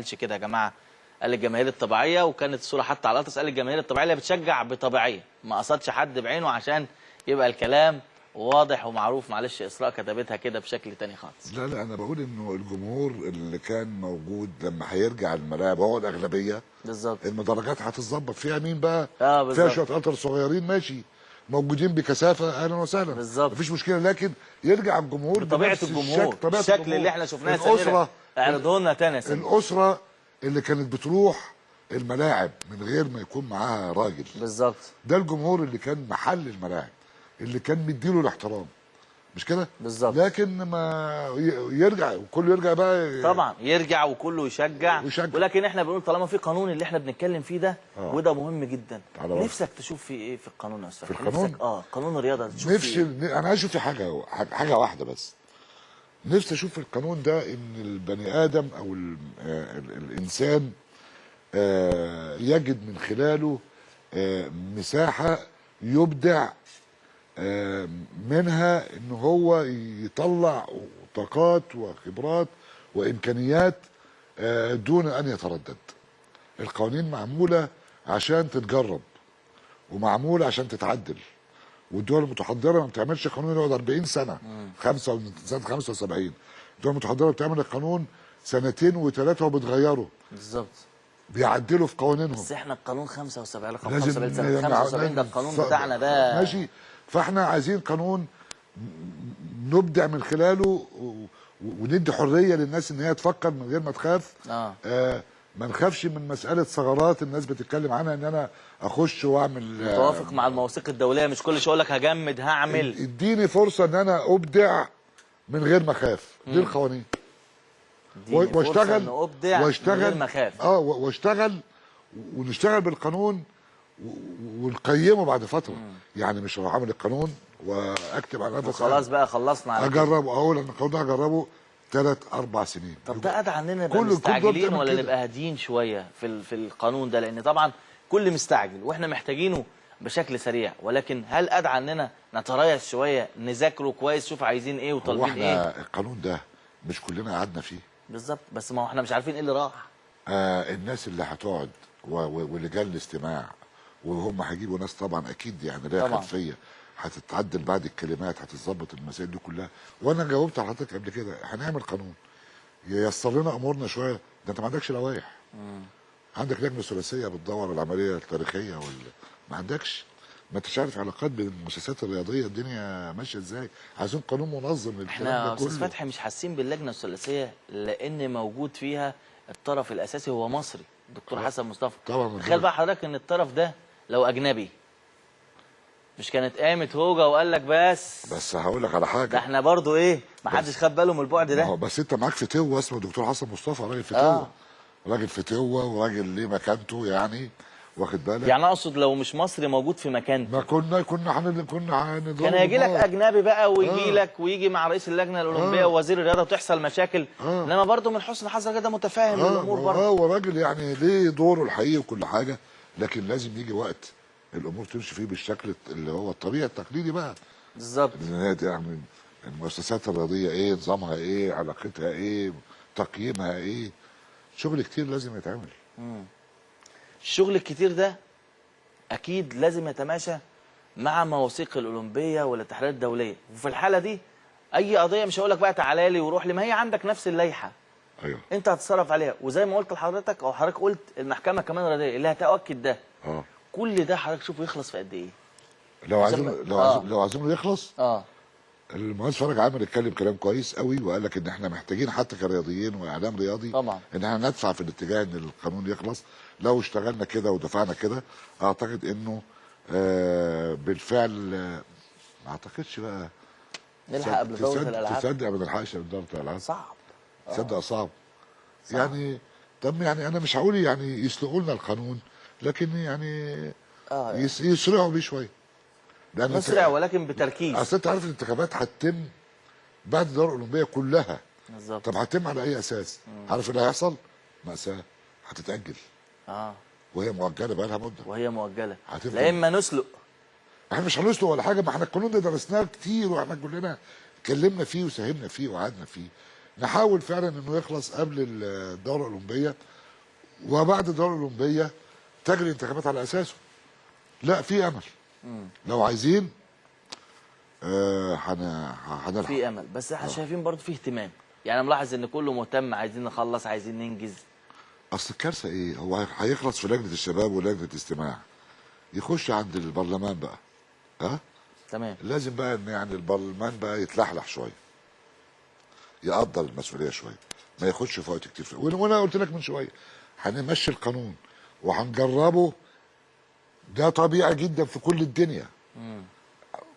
قالش كده يا جماعه، قال الجماهير الطبيعيه، وكانت الصوره حتى على القطس قال الجماهير الطبيعيه اللي بتشجع بطبيعيه، ما قصدش حد بعينه عشان يبقى الكلام واضح ومعروف. معلش اسراء كتبتها كده بشكل تاني خالص. لا انا بقول انه الجمهور اللي كان موجود لما هيرجع الملاعب هو الاغلبيه. بالظبط. المدرجات هتتظبط فيها مين بقى؟ بالظبط. فيها شويه قطر صغيرين ماشي موجودين بكثافه، اهلا وسهلا، بالظبط، مفيش مشكله، لكن يرجع الجمهور بطبيعه الجمهور، الشكل اللي احنا شفناه يا سمير. اعرضه لنا تاني يا سمير. الاسره اللي كانت بتروح الملاعب من غير ما يكون معاها راجل، بالظبط، ده الجمهور اللي كان محل الملاعب، اللي كان مديله الاحترام، مش كده؟ بالظبط. لكن ما يرجع وكله يرجع بقى طبعا يرجع وكله يشجع. ولكن احنا بنقول طالما في قانون اللي احنا بنتكلم فيه ده وده مهم جدا، نفسك تشوف فيه ايه في القانون يا استاذ؟ في القانون؟ نفسك قانون الرياضه تشوف نفسي فيه انا عايز اشوف في حاجه واحده بس. نفسي اشوف في القانون ده ان البني ادم او الانسان يجد من خلاله مساحه يبدع منها ان هو يطلع طاقات وخبرات وامكانيات دون ان يتردد. القوانين معموله عشان تتجرب ومعموله عشان تتعدل، والدول المتحضره ما بتعملش قانون يقعد 40 سنه، سنه 75. الدول المتحضره بتعمل القانون سنتين وثلاثه وبتغيره. بالظبط، بيعدلوا في قوانينهم. بس احنا القانون 75 لازم 75 ده القانون بتاعنا ده ماشي. فاحنا عايزين قانون نبدع من خلاله وندي حريه للناس ان هي تفكر من غير ما تخاف. ما نخافش من مساله ثغرات الناس بتتكلم عنها، ان انا اخش واعمل متوافق مع المواثيق الدوليه، مش كل شويه اقول لك هجمد هعمل. اديني فرصه ان انا ابدع من غير ما اخاف. دي القوانين. واشتغل من غير ما اخاف. واشتغل ونشتغل بالقانون ونقيمه بعد فتره. يعني مش هروح اعمل القانون واكتب على نفسي خلاص بقى خلصنا على اجربه، اقول ان القانون ده هجربه 3-4 سنين. طب ده ادعى اننا نبقى مستعجلين ولا نبقى هاديين شويه في القانون ده؟ لان طبعا كل مستعجل واحنا محتاجينه بشكل سريع، ولكن هل ادعى اننا نتريث شويه، نذاكره كويس، شوف عايزين ايه وطالبين ايه؟ هو احنا القانون ده مش كلنا قعدنا فيه؟ بالظبط، بس ما هو احنا مش عارفين ايه اللي راح. الناس اللي هتقعد ولجان الاستماع، وهم هيجيبوا ناس طبعا اكيد يعني ليها خلفيه، هتتعدل بعد الكلمات، هتتظبط المسائل دي كلها. وانا جاوبت على حضرتك قبل كده، هنعمل قانون ييسر لنا امورنا شويه. ده انت ما عندكش لوائح. عندك لجنه ثلاثيه بتدور العمليه التاريخيه ما عندكش. ما انتش عارف علاقات بين المؤسسات الرياضيه الدنيا ماشيه ازاي. عايزين قانون منظم للكلام احنا ده كله. استاذ فتحي مش حاسين باللجنه الثلاثيه لان موجود فيها الطرف الاساسي هو مصري، الدكتور حسن مصطفى. طبعا. تخيل بقى حضرتك ان الطرف ده لو اجنبي، مش كانت قامت هوجه وقال لك بس هقول لك على حاجه. ده احنا برضو ايه، ما حدش خد باله من البعد ده. بس انت معاك فتوه اسمه الدكتور حسن مصطفى، راجل فتوه. راجل فتوه وراجل ليه مكانته، يعني واخد بالك. يعني اقصد لو مش مصري موجود في مكانته، ما كنا هنضرب. كان هيجي لك اجنبي بقى ويجي لك ويجي مع رئيس اللجنه الاولمبيه ووزير الرياضه وتحصل مشاكل. انما برضه من حسن حظك كده متفاهم الامور برضه. هو راجل يعني ليه دوره الحقيقي وكل حاجه، لكن لازم يجي وقت الامور تمشي فيه بالشكل اللي هو الطبيعي التقليدي بقى. بالظبط. يعني المؤسسات الرياضيه ايه نظامها، ايه علاقتها، ايه تقييمها، ايه شغل كتير لازم يتعمل. الشغل الكتير ده اكيد لازم يتماشى مع مواثيق الاولمبيه والاتحادات الدوليه، وفي الحاله دي اي قضيه مش هقول لك بقى تعالى لي وروح لي، ما هي عندك نفس اللائحه. ايوه. انت هتتصرف عليها، وزي ما قلت لحضرتك او حضرتك قلت المحكمه كمان الرياضيه اللي هتاكد ده. كل ده حضرتك شوفه يخلص في قد ايه؟ لو عايزينه يخلص. المهندس فرج عامر اتكلم كلام كويس قوي، وقال لك ان احنا محتاجين حتى كرياضيين واعلام رياضي طبعا ان احنا ندفع في الاتجاه ان القانون يخلص. لو اشتغلنا كده ودفعنا كده اعتقد انه بالفعل ما اعتقدش بقى نلحق قبل دورة الالعاب. تصدق ما نلحقش قبل دورة الالعاب. صعب. تصدق صعب. يعني طب يعني انا مش هقول يعني يسلقوا لنا القانون، لكن يعني يسرعوا بيه شويه. نسرع ولكن بتركيز. اصل انت عارف الانتخابات هتتم بعد الدوره الاولمبيه كلها. بالظبط. طب هتتم على اي اساس؟ عارف اللي هيحصل؟ مأساة. هتتأجل. وهي مؤجله بقى لها مده. لا اما نسلق. احنا مش هنسلق ولا حاجه، ما احنا القانون ده درسناه كتير واحنا كلنا اتكلمنا فيه وساهمنا فيه وقعدنا فيه. نحاول فعلا انه يخلص قبل الدوره الاولمبيه، وبعد الدوره الاولمبيه تجري الانتخابات على اساسه. لا، في امل. لو عايزين هنلحق. في امل، بس احنا شايفين برضه في اهتمام. يعني انا ملاحظ ان كله مهتم، عايزين نخلص، عايزين ننجز. اصل الكارثه ايه؟ هو هيخلص في لجنه الشباب ولجنه استماع، يخش عند البرلمان بقى. ها؟ تمام. لازم بقى ان يعني البرلمان بقى يتلحلح شويه، يقدر المسؤوليه شويه، ما ياخدش في وقت كتير. وانا قلت لك من شويه هنمشي القانون وهنجربه. ده طبيعي جدا في كل الدنيا،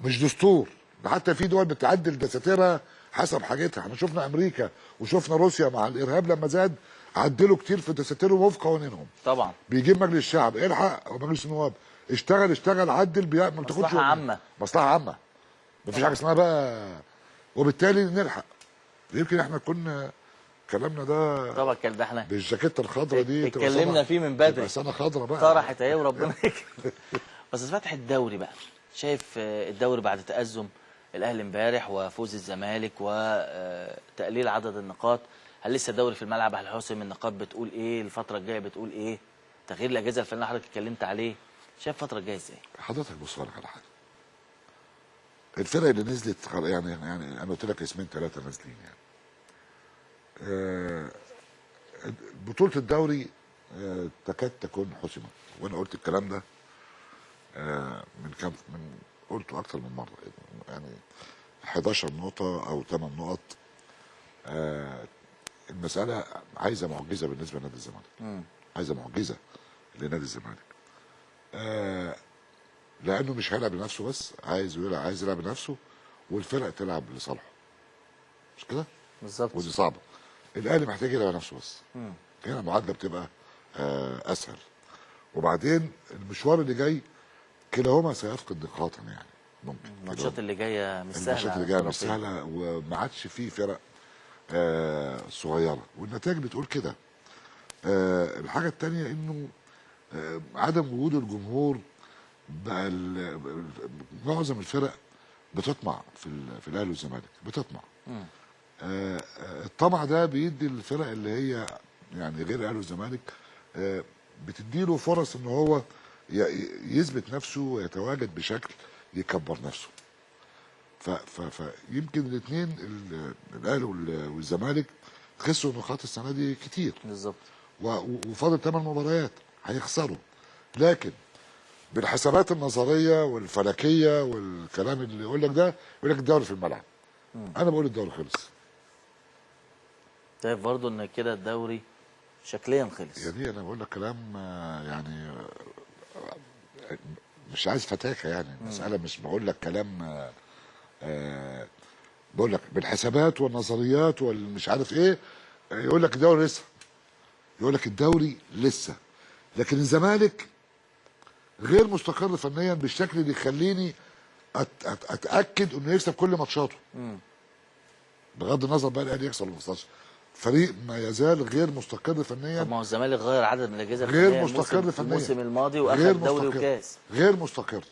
مش دستور. ده حتى في دول بتعدل دساتيرها حسب حاجتها. احنا شفنا امريكا وشفنا روسيا مع الارهاب لما زاد، عدلوا كتير في دساتيرهم وفق قوانينهم. طبعا. بيجيب مجلس الشعب الحق او مجلس النواب، اشتغل عدل، ما بتاخدش مصلحه عامه. مصلحه عامه، مفيش حاجه اسمها بقى. وبالتالي نلحق. يمكن احنا كنا كلامنا ده طبعا كان ده احنا بالجاكيته الخضراء دي اتكلمنا فيه من بدري. تبقى سنه خضراء بقى، طرحت اهي وربنا يكرم. بس فتح الدوري بقى، شايف الدوري بعد تأزم الاهلي امبارح وفوز الزمالك وتقليل عدد النقاط، هل لسه الدوري في الملعب؟ هل حسم النقاط بتقول ايه؟ الفتره الجايه بتقول ايه؟ تغيير الاجهزه الفنيه حضرتك اتكلمت عليه، شايف الفتره الجايه ازاي؟ حضرتك بص لك على حاجه. الفرق اللي نزلت يعني انا قلت لك اسمين ثلاثه نازلين يعني. بطوله الدوري تكاد تكون حسمت، وانا قلت الكلام ده قلته اكتر من مره. يعني 11 نقطه او 8 نقط. المساله عايزه معجزه بالنسبه لنادي الزمالك. عايزه معجزه لنادي الزمالك. لانه مش هيلعب لنفسه بس، عايز يلعب لنفسه والفرق تلعب لصالحه. مش كده؟ بالظبط. ودي صعبه. الاهلي محتاج يلعب لنفسه بس. هنا المعادله بتبقى اسهل. وبعدين المشوار اللي جاي كلاهما سيفقد نقاطا يعني. ممكن الماتشات اللي جايه مش سهله. الماتشات اللي جايه مش سهله، وما عادش فيه فرق صغيره، والنتائج بتقول كده. الحاجه الثانيه انه عدم وجود الجمهور بقى. معظم الفرق بتطمع في الاهلي والزمالك، بتطمع. الطمع ده بيدي الفرق اللي هي يعني غير الاهلي والزمالك بتديله فرص ان هو يثبت نفسه ويتواجد بشكل يكبر نفسه. فيمكن الاثنين الاهلي والزمالك خسروا نقاط السنه دي كتير. بالظبط. وفاضل 8 مباريات هيخسروا، لكن بالحسابات النظريه والفلكيه والكلام اللي يقول لك ده، يقول لك الدوري في الملعب. انا بقول الدوري خلص. شايف برضه ان كده الدوري شكليا خلص؟ يعني انا بقول لك كلام يعني مش عايز فتاكه يعني. المساله مش بقول لك كلام بقول لك بالحسابات والنظريات والمش عارف ايه. يقول لك الدوري لسه، يقول لك الدوري لسه، لكن الزمالك غير مستقر فنيا بالشكل اللي يخليني اتاكد انه يكسب كل ماتشاته. بغض النظر بقى الاهلي يكسب 15، فريق ما يزال غير مستقر فنيا. طب ما هو الزمالك غير عدد من الاجهزه غير مستقر فنيا الموسم الماضي واخد دوري وكاس. غير مستقر.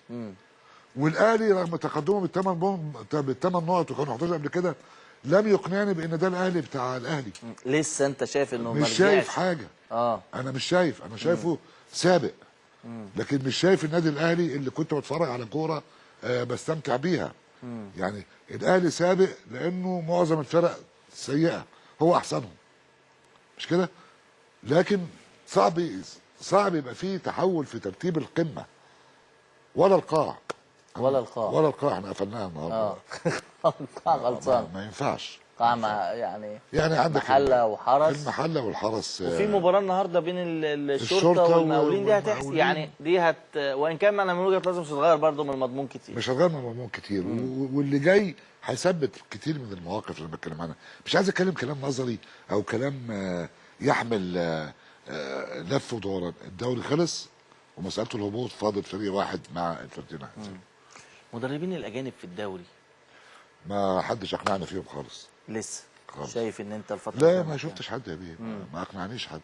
والاهلي رغم تقدمه بالثمان نقط وكانوا 11 قبل كده، لم يقنعني بان ده الاهلي بتاع الاهلي. لسه انت شايف انه مش شايف حاجه. انا مش شايف، انا شايفه سابق. لكن مش شايف النادي الاهلي اللي كنت بتفرج على كوره بستمتع بيها. يعني الاهلي سابق لانه معظم الفرق سيئه، هو احسنهم. مش كده؟ لكن صعب يبقى فيه تحول في ترتيب القمه ولا القاع. ولا القاع احنا قفلناها النهارده. القاع غلطان. ما ينفعش. قاع يعني عندك محله وحرس. المحله والحرس. وفي مباراه النهارده بين الشرطه والمقاولين، دي هتحس يعني وان كان انا من وجهه نظري مش هتغير برضه من المضمون كتير. مش هتغير من المضمون كتير. واللي جاي هيثبت كتير من المواقف اللي بتكلم عنها. مش عايز اتكلم كلام نظري او كلام يحمل لف ودوران. الدوري خلص ومساله الهبوط فاضل فريق واحد مع الفرقتين. مدربين الاجانب في الدوري ما حدش اقنعني فيهم خالص. لسه خالص. شايف ان انت الفتره لا ما شفتش حد يا بيه. ما اقنعنيش حد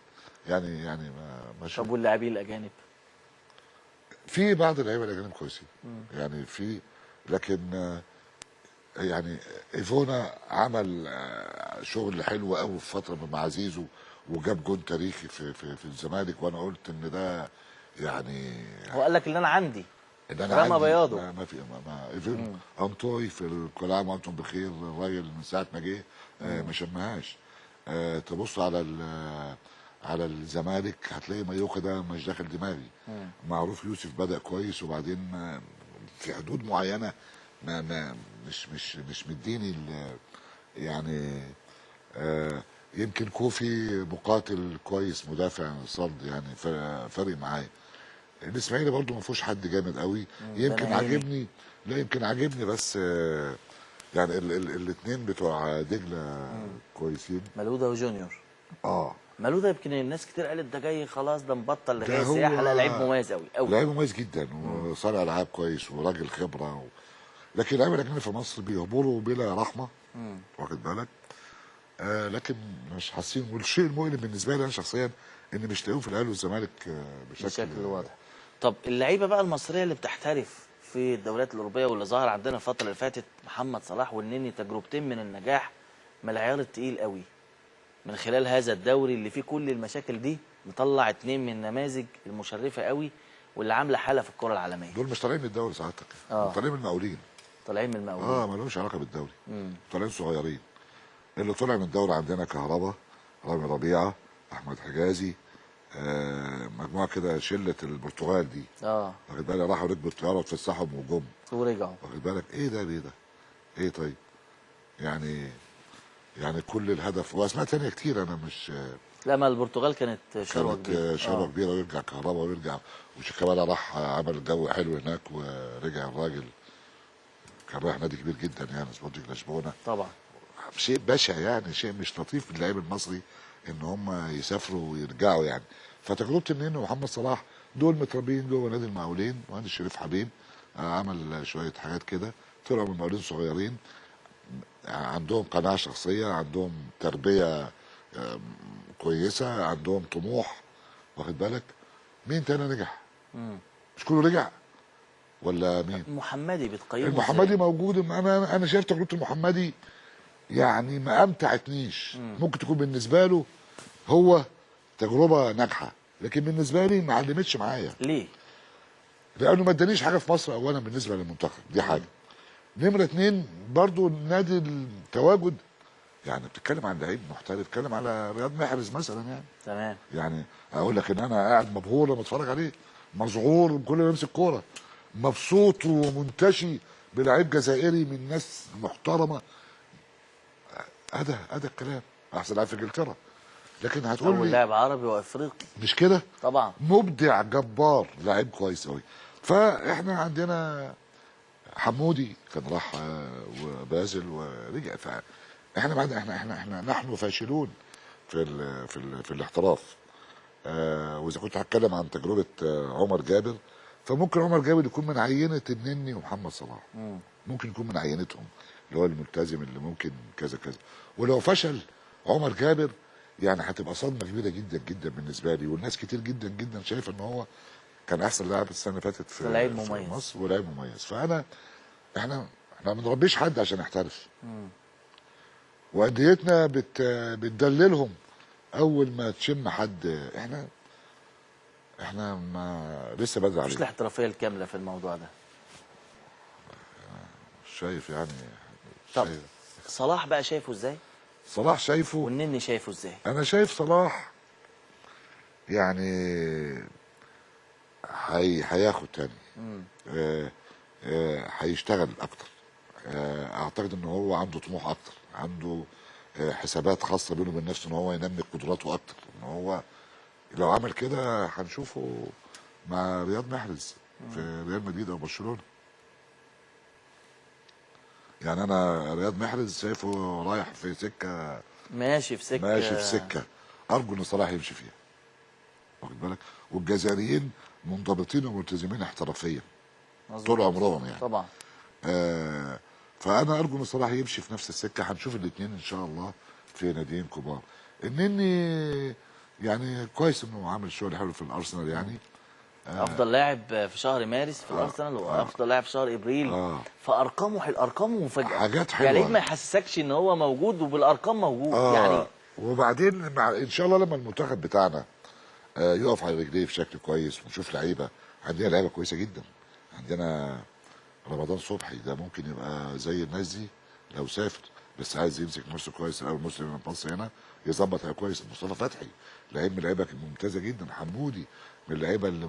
يعني ما طب واللاعبين الاجانب؟ في بعض اللعيبه الاجانب كويسين يعني، في، لكن يعني ايفونا عمل شغل حلو قوي في فتره مع زيزو، وجاب جون تاريخي في الزمالك، وانا قلت ان ده يعني هو قال لك اللي انا عندي ان انا رمى عندي بياضه. ما في ما ايفونا انطوي في كل عام وانتم بخير. الراجل من ساعه ما جه ما شمهاش. تبص على الزمالك هتلاقي مايوكا ده مش داخل دماغي. معروف يوسف بدأ كويس، وبعدين في حدود معينه ما مش مديني يعني يمكن كوفي مقاتل كويس، مدافع صلد يعني فارق معايا. الاسماعيلي برضو ما فيهوش حد جامد قوي. يمكن عاجبني، لا يمكن عاجبني بس يعني الاثنين بتوع دجله كويسين. ملوده وجونيور. اه ملوده يمكن الناس كتير قالت ده جاي خلاص، ده مبطل ده لغايه هو السياحه. لا، لعيب مميز قوي قوي. لعيب مميز جدا، وصانع العاب كويس وراجل خبره لكن اللعيبه الاجانب في مصر بيهبروا بلا رحمه. واخد بالك؟ لكن مش حاسين. والشيء المؤلم بالنسبه لي انا شخصيا ان مش لاقيهم في الاهلي والزمالك بشكل واضح. طب اللعيبه بقى المصريه اللي بتحترف في الدوريات الاوروبيه واللي ظهر عندنا الفتره اللي فاتت، محمد صلاح والنني، تجربتين من النجاح من العيار التقيل قوي من خلال هذا الدوري اللي فيه كل المشاكل دي، مطلع اتنين من النماذج المشرفه قوي واللي عامله حاله في الكره العالميه. دول مش طالعين من الدوري سعادتك، طالعين من المقاولين. طالعين من المقاولين. ما لهمش علاقه بالدوري. طالعين صغيرين. اللي طلع من الدوري عندنا كهربا، رامي ربيعه، احمد حجازي، مجموعه كده شله البرتغال دي. واخد بالك؟ راحوا ركبوا الطياره واتفسحوا وجم ورجعوا. واخد بالك؟ ايه ده ليه ده؟ ايه طيب؟ يعني كل الهدف واسماء ثانيه كتير انا مش. لا، ما البرتغال كانت شروه كبيره. كانت شروه كبيره، ويرجع كهربا ويرجع. وشيكابالا راح عمل جو حلو هناك ورجع الراجل. كان رايح نادي كبير جدا يعني سبورتنج لشبونه. طبعا. شيء بشع يعني، شيء مش لطيف من اللاعب المصري ان هم يسافروا ويرجعوا يعني. فتجربه النني ومحمد صلاح دول متربيين جوه نادي المقاولين، ومهندس شريف حبيب عمل شويه حاجات كده. طلعوا من المقاولين صغيرين، عندهم قناعه شخصيه، عندهم تربيه كويسه، عندهم طموح. واخد بالك؟ مين تاني نجح؟ مش كله رجع ولا مين؟ المحمدي بتقيمه المحمدي موجود. انا شايف تجربه المحمدي يعني ما امتعتنيش. ممكن تكون بالنسبه له هو تجربه ناجحه، لكن بالنسبه لي ما علمتش معايا. ليه؟ لانه ما ادانيش حاجه في مصر اولا بالنسبه للمنتخب، دي حاجه. نمره اتنين برضو نادي التواجد، يعني بتتكلم عن لعيب محترف، بتتكلم على رياض محرز مثلا يعني. تمام. يعني اقول لك ان انا قاعد مبهور لما اتفرج عليه، مذعور كل ما يمسك كوره، مبسوط ومنتشي بلعيب جزائري من ناس محترمه. هذا الكلام احسن لاعب في انجلترا. لكن هتقول لي اول لاعب عربي وافريقي، مش كده؟ طبعا. مبدع جبار، لاعب كويس قوي. فاحنا عندنا حمودي كان راح وبازل ورجع. فاحنا بعد احنا نحن فاشلون في الاحتراف. واذا كنت هتكلم عن تجربه عمر جابر، فممكن عمر جابر يكون من عينه النني ومحمد صلاح. ممكن يكون من عينتهم، اللي هو الملتزم اللي ممكن كذا كذا. ولو فشل عمر جابر يعني هتبقى صدمه كبيره جدا جدا بالنسبه لي. والناس كتير جدا جدا شايفه ان هو كان احسن لاعب السنه اللي فاتت في مصر ولاعب مميز. احنا ما بنربيش حد عشان يحترف. وانديتنا بتدللهم اول ما تشم حد. احنا ما لسه بدري عليه. مش الاحترافيه الكامله في الموضوع ده. شايف يعني. طب صلاح بقى شايفه ازاي؟ صلاح شايفه، والنني شايفه ازاي؟ انا شايف صلاح يعني هياخد تاني. هيشتغل اكتر. اعتقد ان هو عنده طموح اكتر، عنده حسابات خاصه بينه وبين نفسه ان هو ينمي قدراته اكتر. ان هو لو عمل كده هنشوفه مع رياض محرز في ريال مدريد او برشلونه. يعني انا رياض محرز شايفه رايح في سكه، ماشي في سكه ارجو ان صلاح يمشي فيها. واخد بالك؟ والجزائريين منضبطين وملتزمين احترافيا طول عمرهم يعني. طبعا. فانا ارجو ان صلاح يمشي في نفس السكه. هنشوف الاثنين ان شاء الله في ناديين كبار. النني يعني كويس انه عامل شغل حلو في الارسنال يعني. افضل لاعب في شهر مارس في الارسنال، وافضل لاعب في شهر ابريل. فارقامه ارقامه مفاجاه، حاجات حلوه يعني العيد ما يحسسكش ان هو موجود وبالارقام موجود. يعني وبعدين ان شاء الله لما المنتخب بتاعنا يقف على رجليه بشكل كويس ونشوف لعيبه، عندنا لعيبه كويسه جدا. عندنا رمضان صبحي ده ممكن يبقى زي الناس دي لو سافر، بس عايز يمسك نفسه كويس الاول. مسلم مصر هنا يظبط كويس. مصطفى فتحي لعيب من اللعيبه الممتازه جدا. حمودي من اللعيبه اللي